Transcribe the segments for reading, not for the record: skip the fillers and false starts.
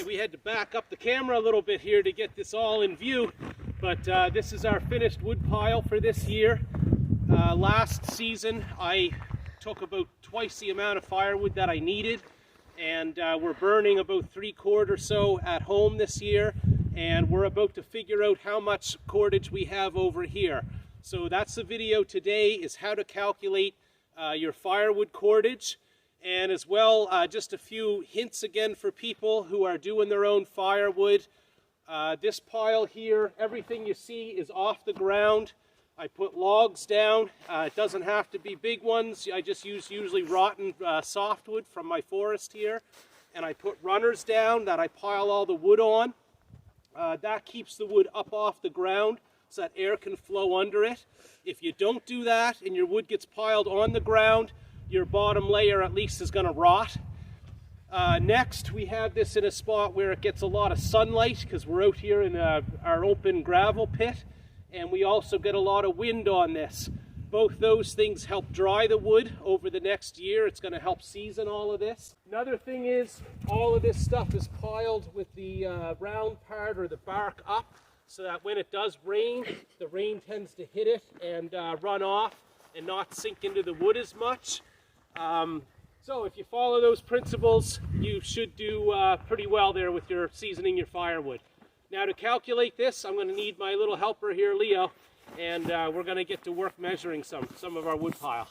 we had to back up the camera a little bit here to get this all in view, but this is our finished wood pile for this year. Last season I took about twice the amount of firewood that I needed, and we're burning about 3/4 or so at home this year, and we're about to figure out how much cordage we have over here. So that's the video today, is how to calculate your firewood cordage, and as well just a few hints again for people who are doing their own firewood. This pile here, everything you see is off the ground. I put logs down. It doesn't have to be big ones. I just use usually rotten softwood from my forest here. And I put runners down that I pile all the wood on. That keeps the wood up off the ground so that air can flow under it. If you don't do that and your wood gets piled on the ground, your bottom layer at least is going to rot. Next, we have this in a spot where it gets a lot of sunlight because we're out here in our open gravel pit. And we also get a lot of wind on this. Both those things help dry the wood over the next year. It's going to help season all of this. Another thing is, all of this stuff is piled with the round part or the bark up, so that when it does rain, the rain tends to hit it and run off and not sink into the wood as much. So if you follow those principles, you should do pretty well there with your seasoning your firewood. Now to calculate this, I'm going to need my little helper here, Leo, and we're going to get to work measuring some of our wood pile.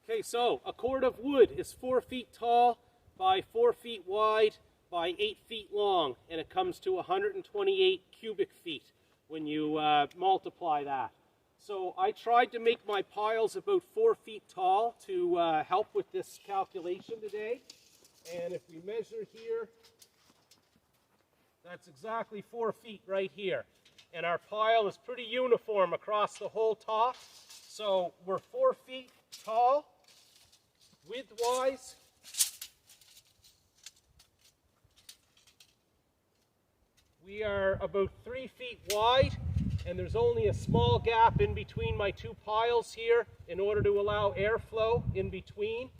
Okay, so a cord of wood is 4 feet tall by 4 feet wide by 8 feet long, and it comes to 128 cubic feet when you multiply that. So I tried to make my piles about 4 feet tall to help with this calculation today, and if we measure here, that's exactly 4 feet right here. And our pile is pretty uniform across the whole top. So we're 4 feet tall, width-wise. We are about 3 feet wide, and there's only a small gap in between my two piles here in order to allow airflow in between.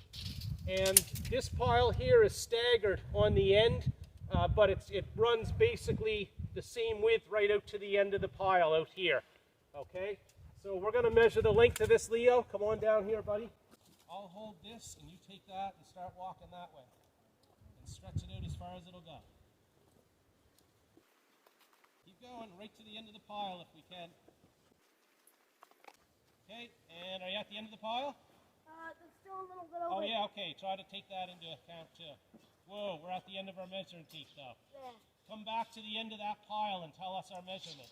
And this pile here is staggered on the end. But it runs basically the same width right out to the end of the pile out here. Okay, so we're going to measure the length of this, Leo. Come on down here, buddy. I'll hold this and you take that and start walking that way. And stretch it out as far as it'll go. Keep going right to the end of the pile if we can. Okay, and are you at the end of the pile? There's still a little bit over. Oh yeah, okay. Try to take that into account too. Whoa, we're at the end of our measuring tape now. Yeah. Come back to the end of that pile and tell us our measurement.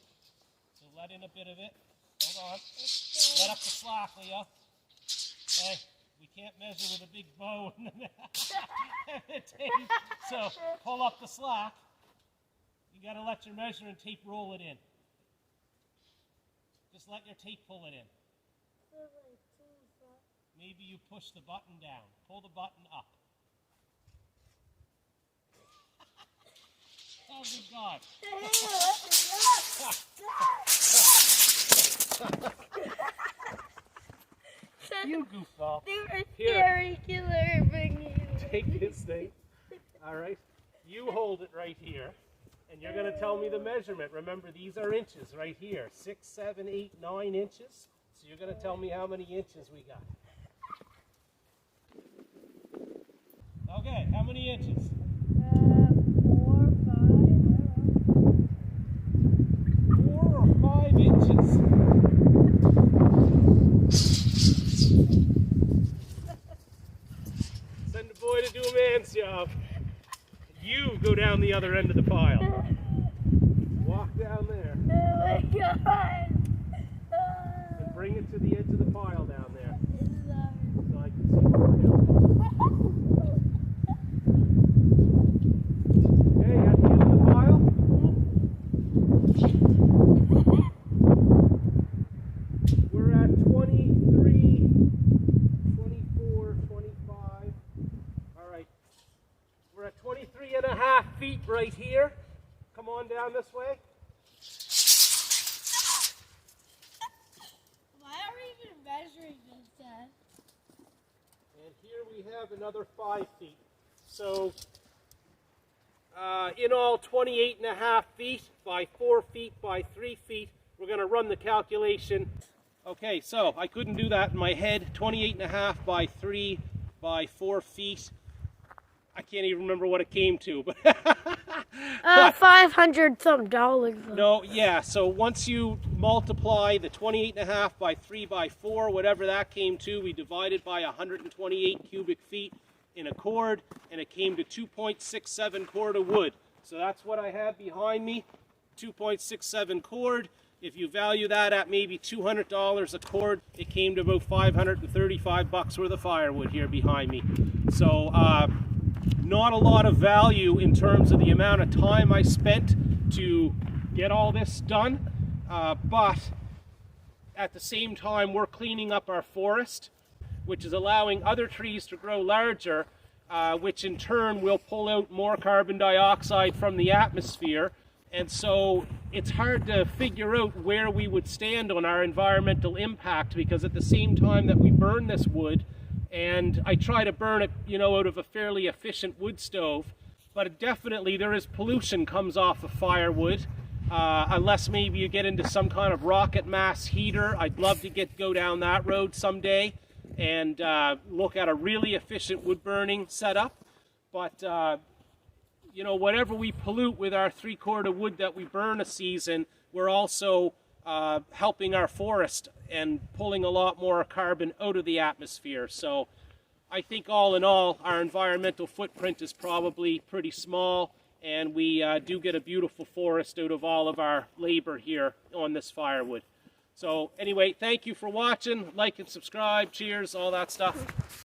So let in a bit of it. Hold on. Let up the slack, Leo. Okay, we can't measure with a big bow in the tape. So pull up the slack. You got to let your measuring tape roll it in. Just let your tape pull it in. Maybe you push the button down. Pull the button up. Oh, good God. You goofball. Here. Take this thing. All right. You hold it right here. And you're going to tell me the measurement. Remember, these are inches right here. 6, 7, 8, 9 inches. So you're going to tell me how many inches we got. Okay, how many inches? 4, 5, I don't know. 4 or 5 inches. Send a boy to do a man's job. You go down the other end of the pile. Walk down there. Oh my God. And bring it to the edge of the pile down there. So I can see where we're going. Okay, at the end of the pile. We're at 23, 24, 25. All right. We're at 23.5 feet right here. Come on down this way. Why are we even measuring this, Dad? And here we have another 5 feet. So In all, 28.5 feet by 4 feet by 3 feet. We're going to run the calculation. Okay, so I couldn't do that in my head. 28.5 by 3 by 4 feet. I can't even remember what it came to, but $500 some dollars. No, yeah, so once you multiply the 28.5 by 3 by 4, whatever that came to, we divided by 128 cubic feet in a cord, and it came to 2.67 cord of wood. So that's what I have behind me, 2.67 cord. If you value that at maybe $200 a cord, it came to about 535 bucks worth of firewood here behind me. So not a lot of value in terms of the amount of time I spent to get all this done, but at the same time we're cleaning up our forest, which is allowing other trees to grow larger, which in turn will pull out more carbon dioxide from the atmosphere. And so it's hard to figure out where we would stand on our environmental impact, because at the same time that we burn this wood, and I try to burn it, you know, out of a fairly efficient wood stove, but definitely there is pollution comes off of firewood, unless maybe you get into some kind of rocket mass heater. I'd love to go down that road someday and look at a really efficient wood burning setup. But you know, whatever we pollute with our 3 cord of wood that we burn a season, we're also helping our forest and pulling a lot more carbon out of the atmosphere. So I think all in all, our environmental footprint is probably pretty small, and we do get a beautiful forest out of all of our labor here on this firewood. So anyway, thank you for watching. Like and subscribe. Cheers, all that stuff.